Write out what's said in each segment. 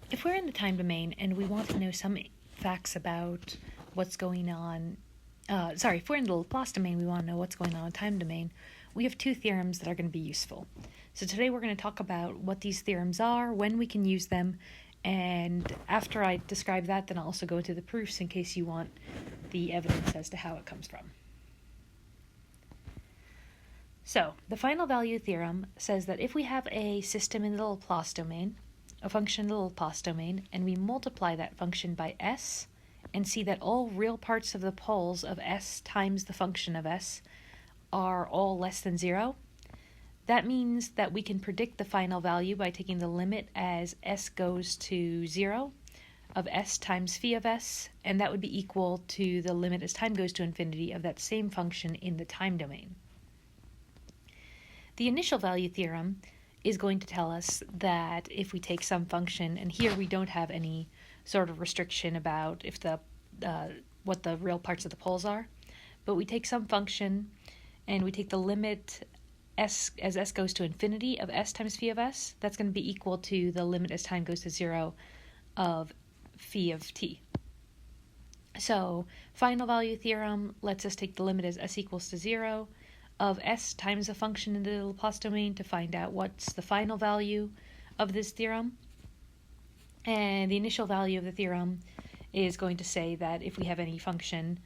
If we're in the time domain and we want to know some facts about what's going on, if we're in the Laplace domain, we want to know what's going on in the time domain, we have two theorems that are going to be useful. So today we're going to talk about what these theorems are, when we can use them, and after I describe that, then I'll also go into the proofs in case you want the evidence as to how it comes from. So, the final value theorem says that if we have a system in the Laplace domain, a function in the Laplace domain, and we multiply that function by s, and see that all real parts of the poles of s times the function of s are all less than 0, that means that we can predict the final value by taking the limit as s goes to 0 of s times phi of s, and that would be equal to the limit as time goes to infinity of that same function in the time domain. The initial value theorem is going to tell us that if we take some function, and here we don't have any sort of restriction about if what the real parts of the poles are, but we take some function and we take the limit s as s goes to infinity of s times phi of s, that's going to be equal to the limit as time goes to 0 of phi of t. So final value theorem lets us take the limit as s equals to 0 of s times a function in the Laplace domain to find out what's the final value of this theorem. And the initial value of the theorem is going to say that if we have any function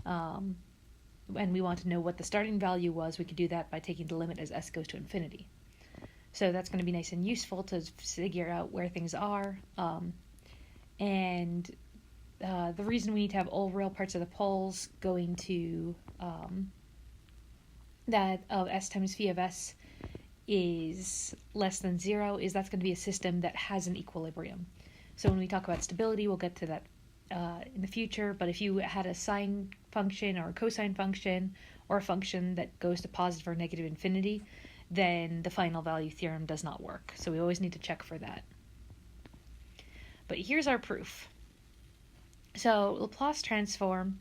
and we want to know what the starting value was, we could do that by taking the limit as s goes to infinity. So that's going to be nice and useful to figure out where things are. The reason we need to have all real parts of the poles going to that of s times phi of s is less than 0 is that's going to be a system that has an equilibrium. So when we talk about stability, we'll get to that in the future, but if you had a sine function or a cosine function or a function that goes to positive or negative infinity, then the final value theorem does not work. So we always need to check for that. But here's our proof. So Laplace transform,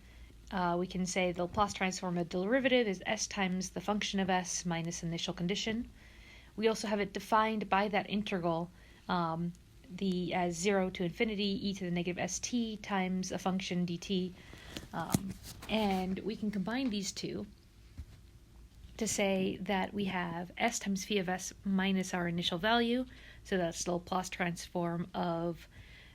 we can say the Laplace transform of derivative is s times the function of s minus initial condition. We also have it defined by that integral as 0 to infinity e to the negative st times a function dt. And we can combine these two to say that we have s times phi of s minus our initial value. So that's the Laplace transform of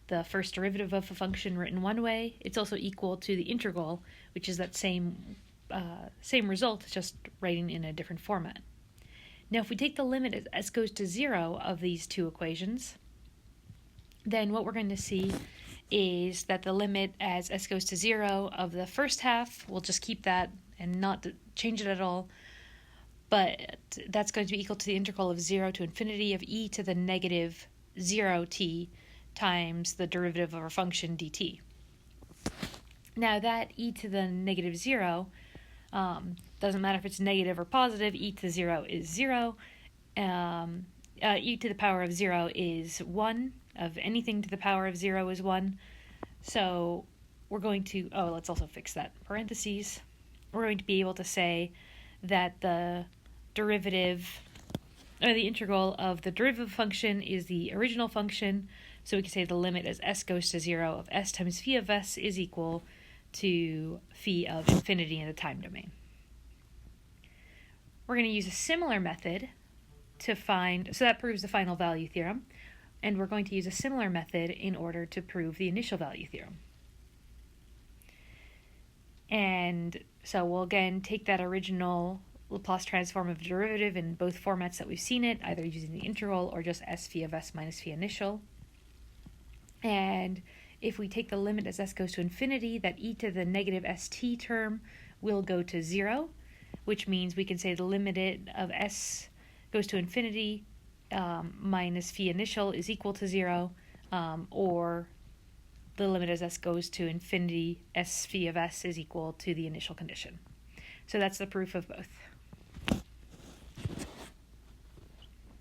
the first derivative of a function written one way. It's also equal to the integral, which is that same result, just writing in a different format. Now, if we take the limit as s goes to 0 of these two equations, then what we're going to see is that the limit as s goes to 0 of the first half, we'll just keep that and not change it at all, but that's going to be equal to the integral of 0 to infinity of e to the negative 0t times the derivative of our function dt. Now that e to the negative 0, doesn't matter if it's negative or positive, e to 0 is 0. E to the power of 0 is 1. Of anything to the power of 0 is 1. So we're going to, let's also fix that parentheses. We're going to be able to say that the integral of the derivative function is the original function. So we can say the limit as s goes to 0 of s times phi of s is equal to phi of infinity in the time domain. We're going to use a similar method to find, so that proves the final value theorem, and we're going to use a similar method in order to prove the initial value theorem. And so we'll again take that original Laplace transform of derivative in both formats that we've seen it, either using the integral or just s phi of s minus phi initial. And if we take the limit as s goes to infinity, that e to the negative st term will go to 0, which means we can say the limit of s goes to infinity minus phi initial is equal to 0, or the limit as s goes to infinity, s phi of s is equal to the initial condition. So that's the proof of both.